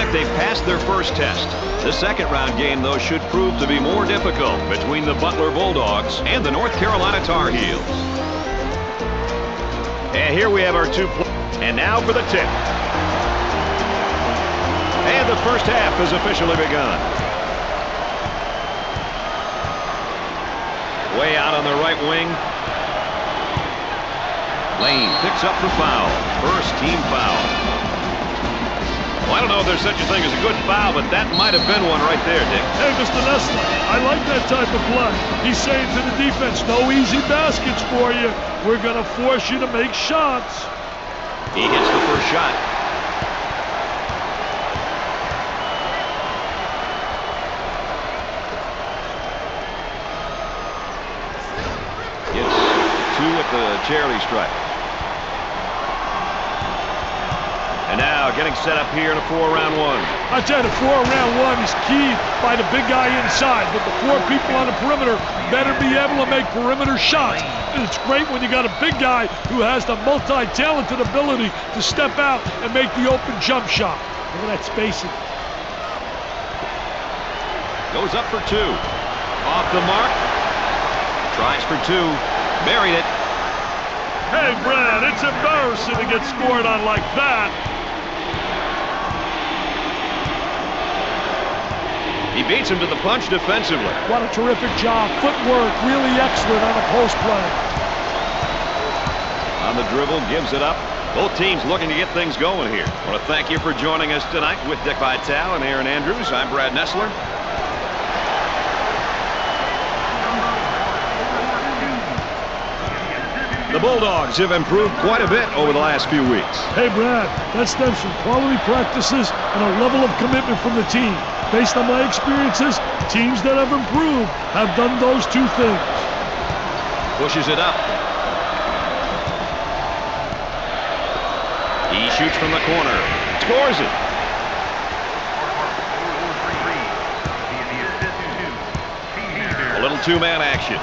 like they've passed their first test. The second round game, though, should prove to be more difficult between the Butler Bulldogs and the North Carolina Tar Heels. And here we have our two players. And now for the tip. And the first half has officially begun. Way out on the right wing. Lane picks up the foul. First team foul. Well, I don't know if there's such a thing as a good foul, but that might have been one right there, Dick. Hey, Mr. Nessler, I like that type of play. He's saying to the defense, no easy baskets for you. We're going to force you to make shots. He hits the first shot. Gets two at the charity stripe. And now getting set up here in a 4-round one. I tell you, the 4-round one is keyed by the big guy inside, but the 4 people on the perimeter better be able to make perimeter shots. It's great when you got a big guy who has the multi-talented ability to step out and make the open jump shot. Look at that spacing. Goes up for 2. Off the mark. Tries for 2. Buried it. Hey, Brad, it's embarrassing to get scored on like that. He beats him to the punch defensively. What a terrific job. Footwork really excellent on the post play. On the dribble, gives it up. Both teams looking to get things going here. I want to thank you for joining us tonight with Dick Vitale and Aaron Andrews. I'm Brad Nessler. The Bulldogs have improved quite a bit over the last few weeks. Hey, Brad, that stems from quality practices and a level of commitment from the team. Based on my experiences, teams that have improved have done those 2 things. Pushes it up. He shoots from the corner. Scores it. A little 2-man action.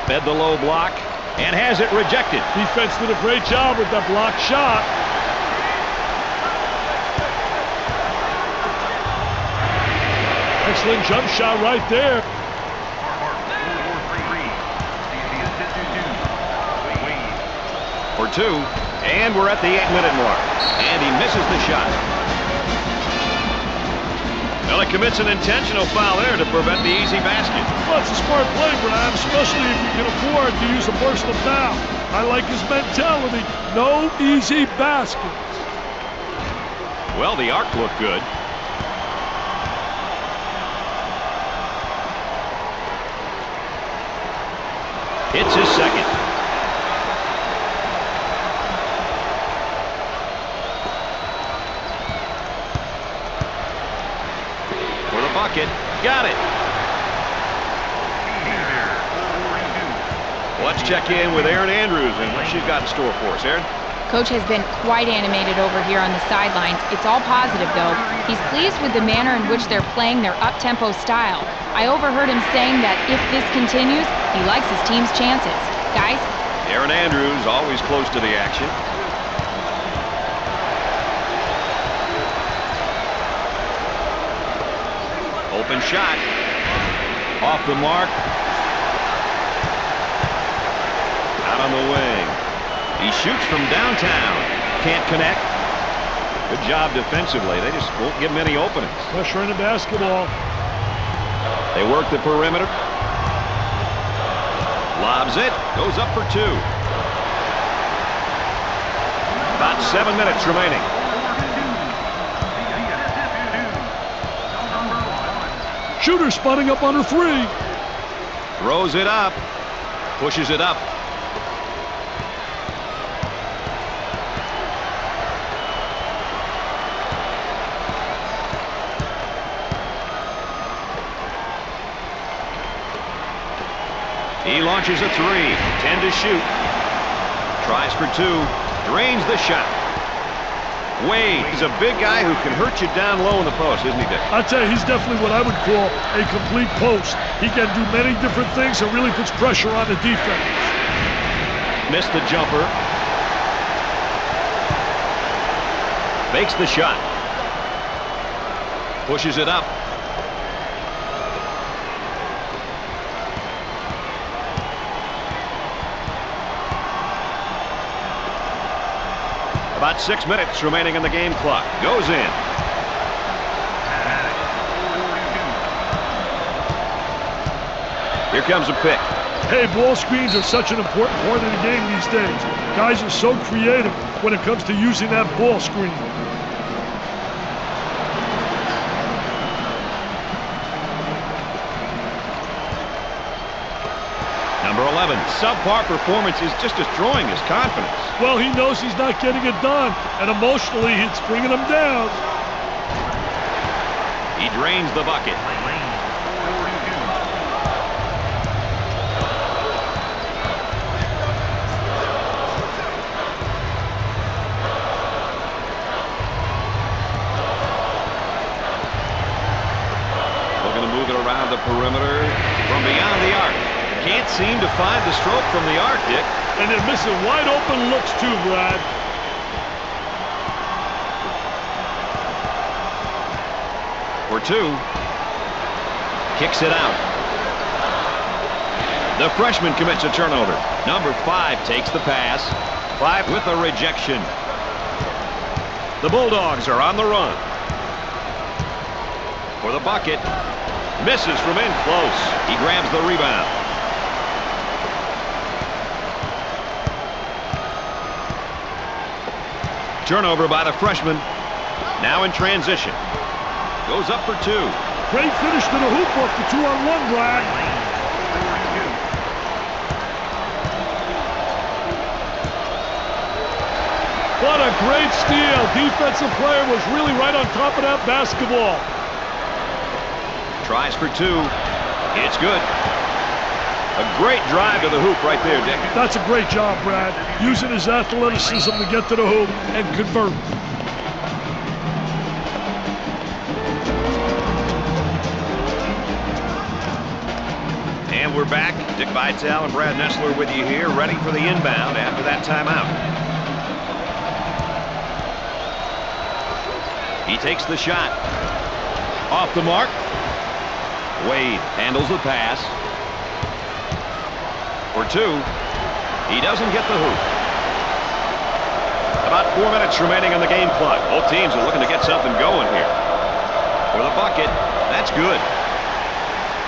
Fed the low block and has it rejected. Defense did a great job with that block shot. Excellent jump shot right there. For 2, and we're at the 8-minute mark. And he misses the shot. Well, he commits an intentional foul there to prevent the easy basket. Well, it's a smart play, Brad, especially if you can afford to use a personal foul. I like his mentality. No easy baskets. Well, the arc looked good. Hits his second. For the bucket. Got it. Let's check in with Aaron Andrews and what she's got in store for us. Aaron? Coach has been quite animated over here on the sidelines. It's all positive, though. He's pleased with the manner in which they're playing their up-tempo style. I overheard him saying that if this continues, he likes his team's chances. Guys? Aaron Andrews always close to the action. Open shot. Off the mark. Out on the wing. He shoots from downtown. Can't connect. Good job defensively. They just won't get many openings. Pressure in the basketball. They work the perimeter. Lobs it. Goes up for 2. About 7 minutes remaining. Shooter spotting up on her 3. Throws it up. Pushes it up. He launches a 3. 10 to shoot. Tries for 2. Drains the shot. Wade, he's a big guy who can hurt you down low in the post, isn't he, Dick? I'd say he's definitely what I would call a complete post. He can do many different things and really puts pressure on the defense. Missed the jumper. Fakes the shot. Pushes it up. About 6 minutes remaining in the game clock. Goes in. Here comes a pick. Hey, ball screens are such an important part of the game these days. Guys are so creative when it comes to using that ball screen. Number 11, subpar performance is just destroying his confidence. Well, he knows he's not getting it done, and emotionally, it's bringing him down. He drains the bucket. Looking to move it around the perimeter from beyond the arc. Can't seem to find the stroke from the arc, Dick. And they're missing wide open looks too, Brad. For two. Kicks it out. The freshman commits a turnover. Number 5 takes the pass. 5 with a rejection. The Bulldogs are on the run. For the bucket. Misses from in close. He grabs the rebound. Turnover by the freshman. Now in transition. Goes up for 2. Great finish to the hoop off the 2-on-1, Brad. What a great steal. Defensive player was really right on top of that basketball. Tries for 2. It's good. A great drive to the hoop right there, Dick. That's a great job, Brad. Using his athleticism to get to the hoop and convert. And we're back. Dick Vitale and Brad Nessler with you here, ready for the inbound after that timeout. He takes the shot. Off the mark. Wade handles the pass. For 2. He doesn't get the hoop. About 4 minutes remaining on the game clock. Both teams are looking to get something going here. For the bucket. That's good.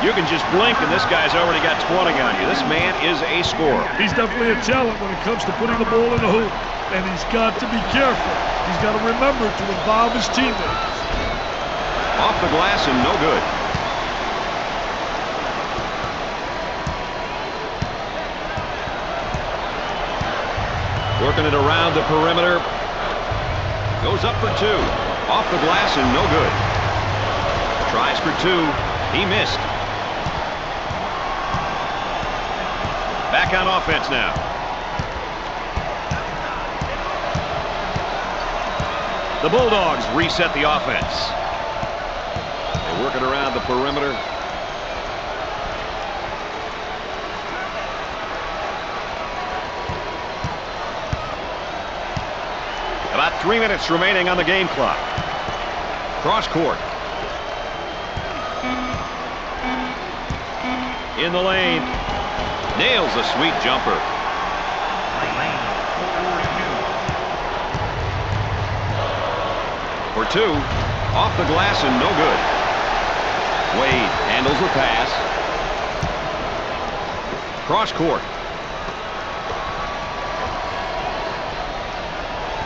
You can just blink and this guy's already got 20 on you. This man is a scorer. He's definitely a talent when it comes to putting the ball in the hoop. And he's got to be careful. He's got to remember to involve his teammates. Off the glass and no good. Working it around the perimeter. Goes up for 2. Off the glass and no good. Tries for 2. He missed. Back on offense now. The Bulldogs reset the offense. They work it around the perimeter. About 3 minutes remaining on the game clock. Cross court. In the lane. Nails a sweet jumper. For 2. Off the glass and no good. Wade handles the pass. Cross court.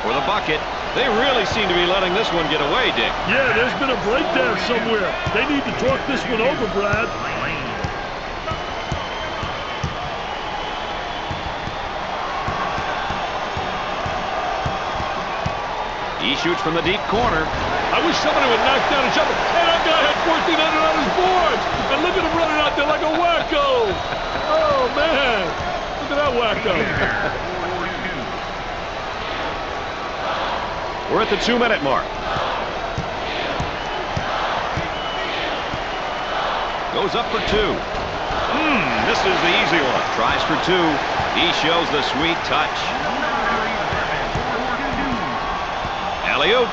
For the bucket. They really seem to be letting this one get away, Dick. Yeah, there's been a breakdown somewhere. They need to talk this one over, Brad. He shoots from the deep corner. I wish somebody would knock down a jumper. Hey, that guy had 1,400 on his boards. And look at him running out there like a wacko. Oh, man. Look at that wacko. We're at the 2-minute mark. Goes up for 2. This is the easy one. Tries for 2. He shows the sweet touch. Alley-oop.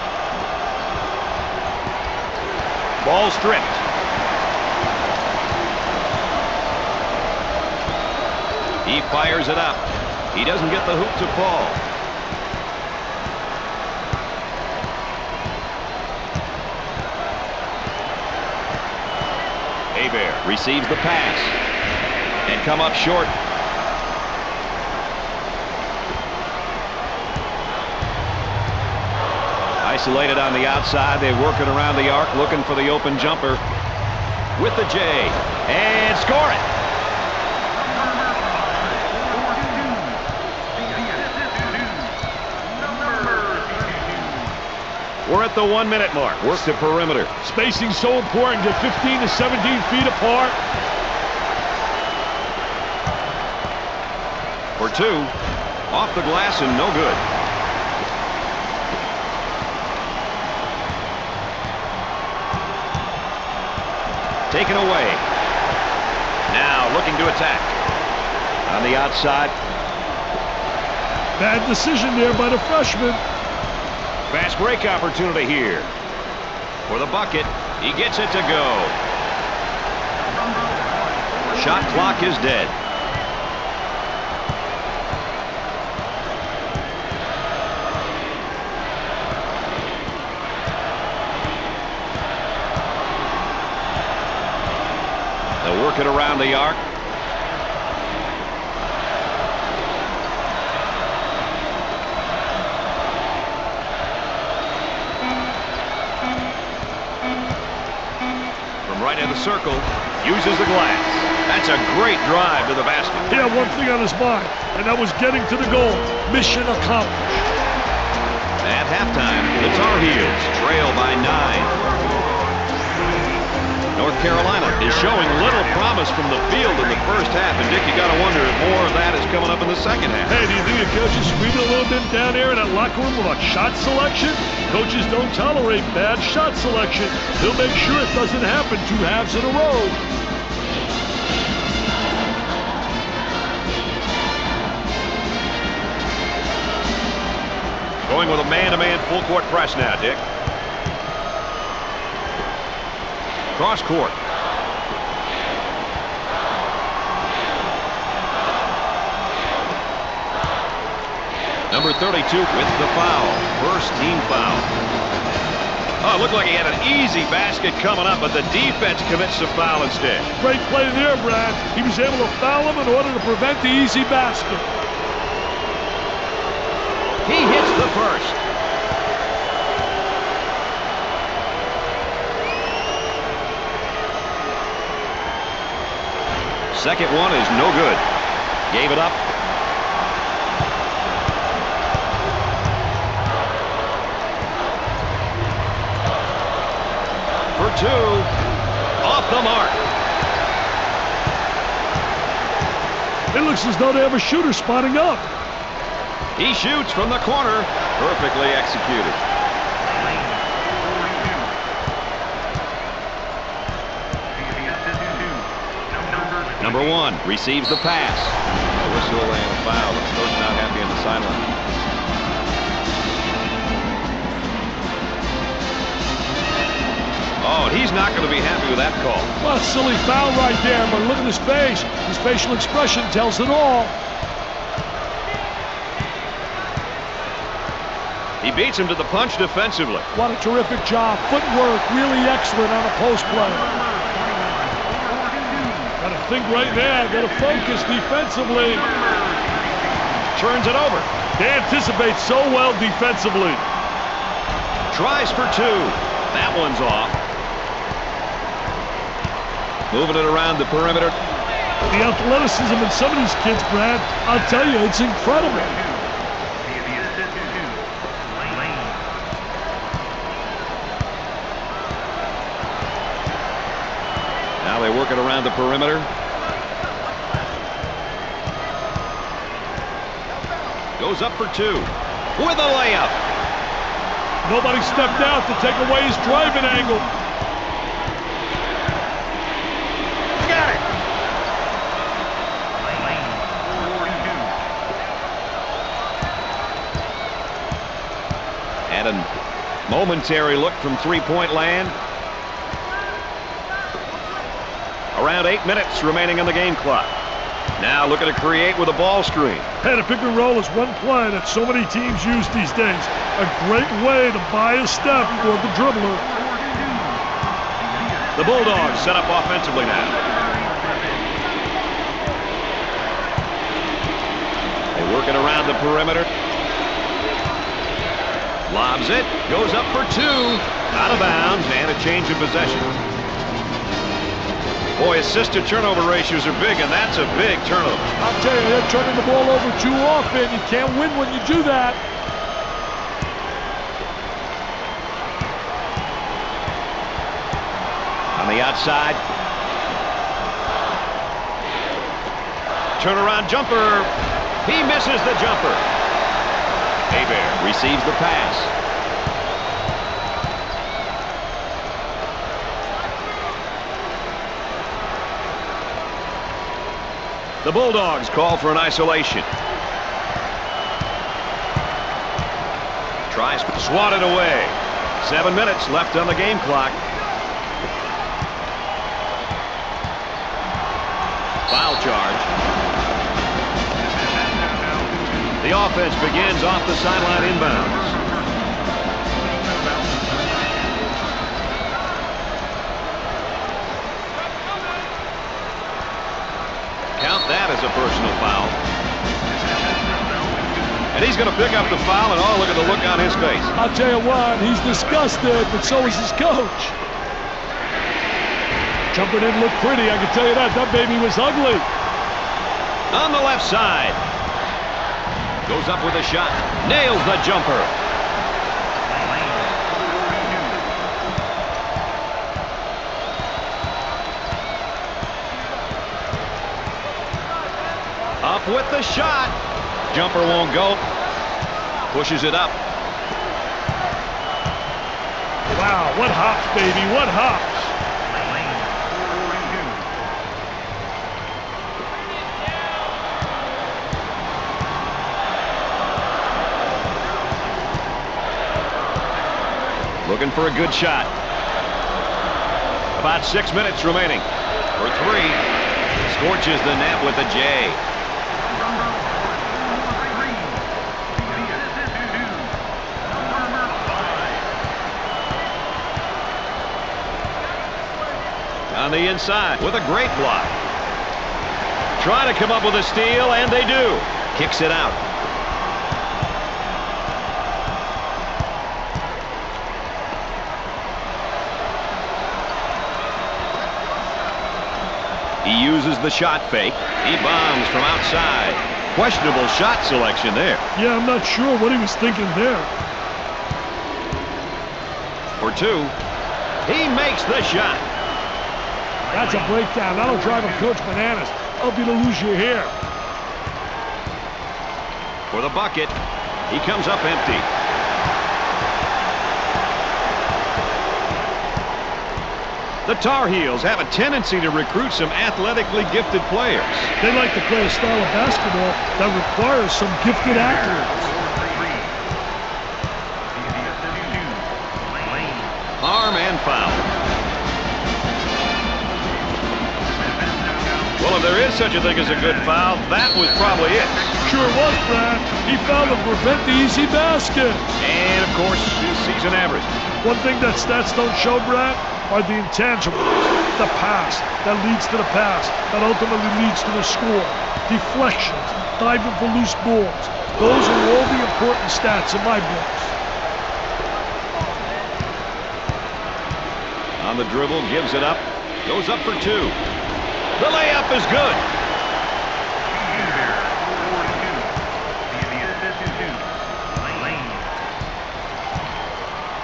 Ball stripped. He fires it up. He doesn't get the hoop to fall. Bear receives the pass and come up short. Isolated on the outside. They're working around the arc looking for the open jumper with the J and score it. We're at the 1 minute mark. Work the perimeter. Spacing so important. Get 15 to 17 feet apart. For two. Off the glass and no good. Taken away. Now looking to attack. On the outside. Bad decision there by the freshman. Fast break opportunity here. For the bucket, he gets it to go. Shot clock is dead. They'll work it around the arc. Right in the circle, uses the glass. That's a great drive to the basket. He had one thing on his mind, and that was getting to the goal. Mission accomplished. At halftime, the Tar Heels trail by 9. North Carolina is showing little promise from the field in the first half, and Dick, you got to wonder if more of that is coming up in the second half. Hey, do you think the coach is screaming a little bit down there in that locker room about shot selection? Coaches don't tolerate bad shot selection. He'll make sure it doesn't happen 2 halves in a row. Going with a man-to-man full-court press now, Dick. Cross court. Number 32 with the foul. First team foul. Oh, it looked like he had an easy basket coming up, but the defense commits the foul instead. Great play there, Brad. He was able to foul him in order to prevent the easy basket. He hits the first. Second one is no good. Gave it up. For two. Off the mark. It looks as though they have a shooter spotting up. He shoots from the corner. Perfectly executed. Number 1 receives the pass. A whistle and a foul. The coach not happy on the sideline. Oh, he's not going to be happy with that call. Well, silly foul right there, but look at his face. His facial expression tells it all. He beats him to the punch defensively. What a terrific job. Footwork really excellent on a post play. Got to think right there. Got to focus defensively. Turns it over. They anticipate so well defensively. Tries for 2. That one's off. Moving it around the perimeter. The athleticism in some of these kids, Brad, I'll tell you, it's incredible. Now they work it around the perimeter. Goes up for 2 with a layup. Nobody stepped out to take away his driving angle. Got it. Had a momentary look from three-point land. Around 8 minutes remaining on the game clock. Now looking to create with a ball screen. Hey, the pick and roll is one play that so many teams use these days. A great way to buy a step for the dribbler. The Bulldogs set up offensively now. They're working around the perimeter. Lobs it, goes up for two. Out of bounds, and a change of possession. Boy, assist-to-turnover ratios are big, and that's a big turnover. I'll tell you, they're turning the ball over too often. You can't win when you do that. On the outside. Turnaround jumper. He misses the jumper. Hebert receives the pass. The Bulldogs call for an isolation. Tries to swat it away. 7 minutes left on the game clock. Foul charge. The offense begins off the sideline inbounds. Count that as a personal foul. And he's going to pick up the foul, and oh, look at the look on his face. I'll tell you what, he's disgusted, but so is his coach. Jumper didn't look pretty, I can tell you that. That baby was ugly. On the left side. Goes up with a shot. Nails the jumper. Up with the shot. Jumper won't go. Pushes it up. Wow, what hops, baby, what hops. Looking for a good shot. About 6 minutes remaining. For three. Scorches the net with a J. On the inside with a great block. Trying to come up with a steal, and they do. Kicks it out. He uses the shot fake. He bombs from outside. Questionable shot selection there. Yeah, I'm not sure what he was thinking there. For two. He makes the shot. That's a breakdown. That'll drive a coach bananas. Help you to lose your hair. For the bucket. He comes up empty. The Tar Heels have a tendency to recruit some athletically gifted players. They like to play a style of basketball that requires some gifted athletes. Arm and foul. Well, if there is such a thing as a good foul, that was probably it. Sure was, Brad. He fouled to prevent the easy basket. And, of course, his season average. One thing that stats don't show, Brad, are the intangibles. The pass that leads to the pass that ultimately leads to the score. Deflections, diving for loose balls. Those are all the important stats in my books. On the dribble, gives it up. Goes up for two. The layup is good.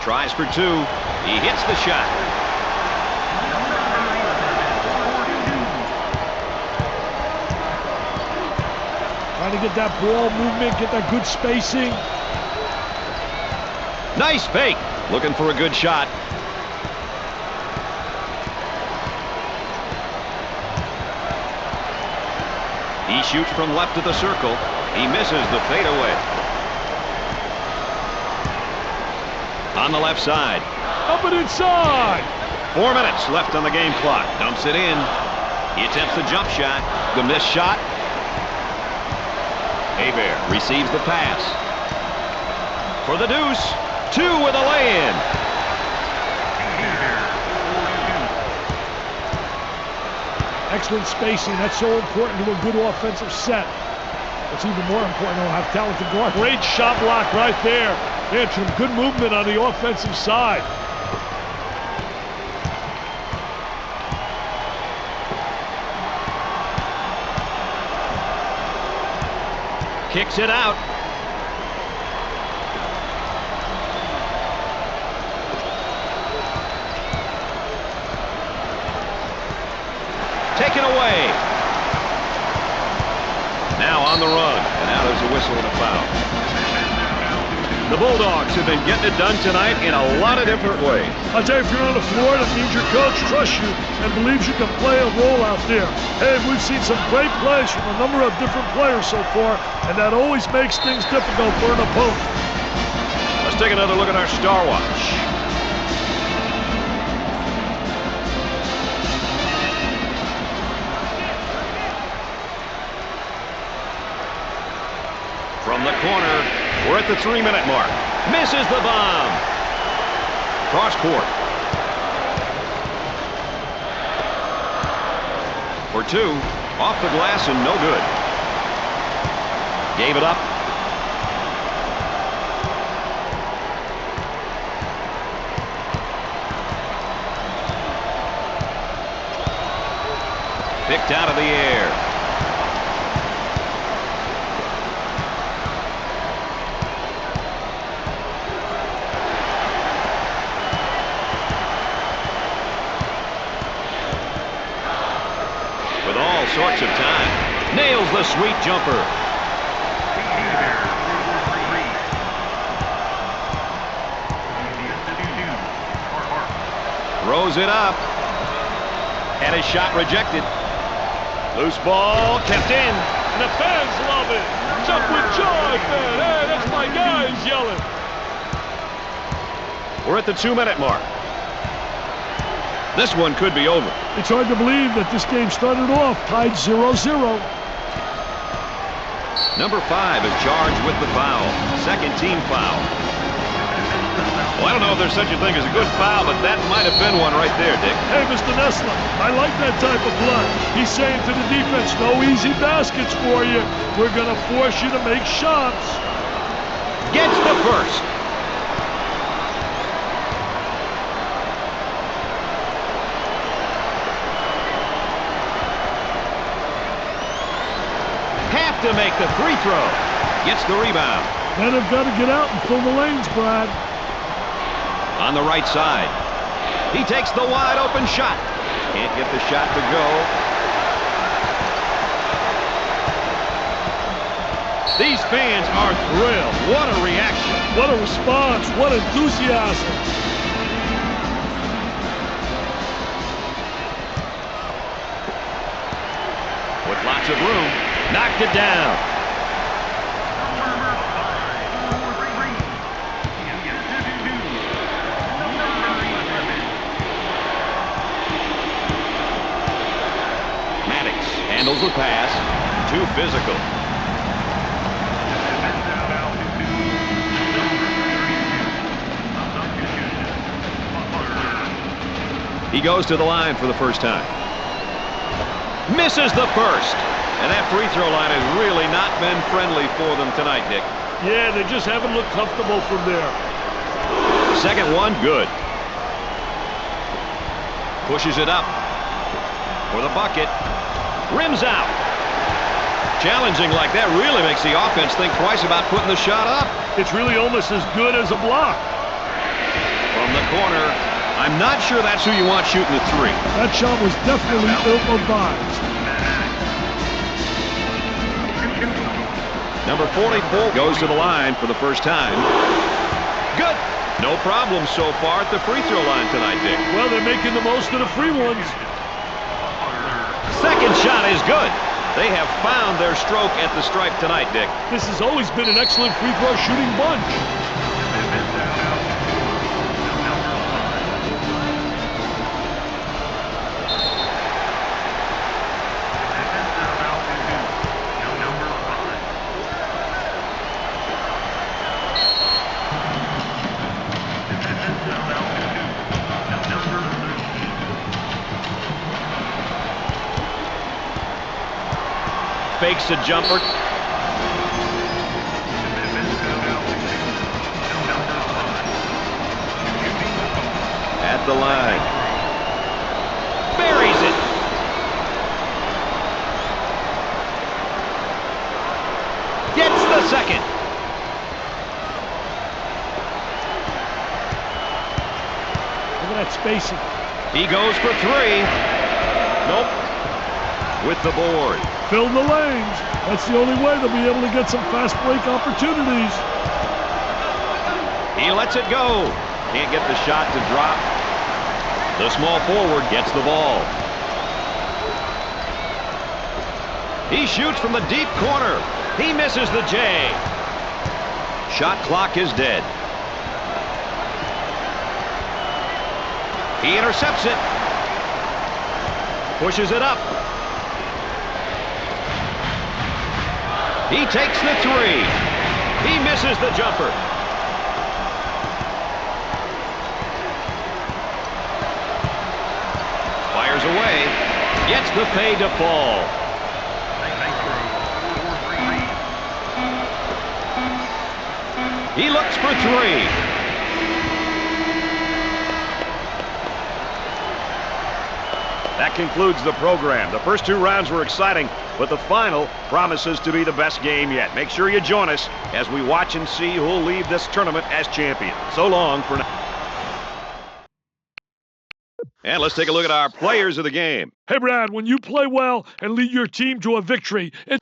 Tries for two. He hits the shot. Trying to get that ball movement, get that good spacing. Nice fake. Looking for a good shot. He shoots from left of the circle. He misses the fadeaway. On the left side. Up and inside. 4 minutes left on the game clock. Dumps it in. He attempts the jump shot. The missed shot. Hebert receives the pass. For the deuce. 2 with a lay-in. Excellent spacing. That's so important to a good offensive set. What's even more important, they'll have talented guard. Great shot block right there. Some good movement on the offensive side. Kicks it out. Taken away. Now on the run. And now there's a whistle and a foul. The Bulldogs have been getting it done tonight in a lot of different ways. I tell you, if you're on the floor, that means your coach trusts you and believes you can play a role out there. Hey, we've seen some great plays from a number of different players so far, and that always makes things difficult for an opponent. Let's take another look at our Star Watch. From the corner, we're at the 3-minute mark. Misses the bomb. Cross court. For 2. Off the glass and no good. Gave it up. Picked out of the air. With all sorts of time. Nails the sweet jumper. Throws it up. Had his shot rejected. Loose ball kept in. And the fans love it. Jump with joy, fan. Hey, that's my guy. He's yelling. We're at the 2-minute mark. This one could be over. It's hard to believe that this game started off tied 0-0. Number 5 is charged with the foul. Second team foul. Well, I don't know if there's such a thing as a good foul, but that might have been one right there, Dick. Hey, Mr. Nessler, I like that type of play. He's saying to the defense, no easy baskets for you. We're going to force you to make shots. Gets the first. Have to make the free throw. Gets the rebound. Men have got to get out and fill the lanes, Brad. On the right side. He takes the wide open shot. Can't get the shot to go. These fans are thrilled. What a reaction. What a response. What enthusiasm. With lots of room. Knocked it down. Handles the pass. Too physical. He goes to the line for the first time. Misses the first. And that free throw line has really not been friendly for them tonight, Dick. Yeah, they just haven't looked comfortable from there. Second one, good. Pushes it up for the bucket. Rims out. Challenging like that really makes the offense think twice about putting the shot up. It's really almost as good as a block. From the corner, I'm not sure that's who you want shooting the 3. That shot was definitely ill-advised. Number 44 goes to the line for the first time. Good. No problem so far at the free throw line tonight, Dick. Well, they're making the most of the free ones. Second shot is good. They have found their stroke at the stripe tonight, Dick. This has always been an excellent free throw shooting bunch. fakes a jumper. At the line. Buries it. Gets the second. Look at that spacing. He goes for three. Nope. With the board. Fill the lanes. That's the only way they'll be able to get some fast break opportunities. He lets it go. Can't get the shot to drop. The small forward gets the ball. He shoots from the deep corner. He misses the J. Shot clock is dead. He intercepts it. Pushes it up. He takes the three. He misses the jumper. Fires away. Gets the fade to fall. He looks for three. That concludes the program. The first two rounds were exciting, but the final promises to be the best game yet. Make sure you join us as we watch and see who'll leave this tournament as champion. So long for now. And let's take a look at our players of the game. Hey, Brad, when you play well and lead your team to a victory, it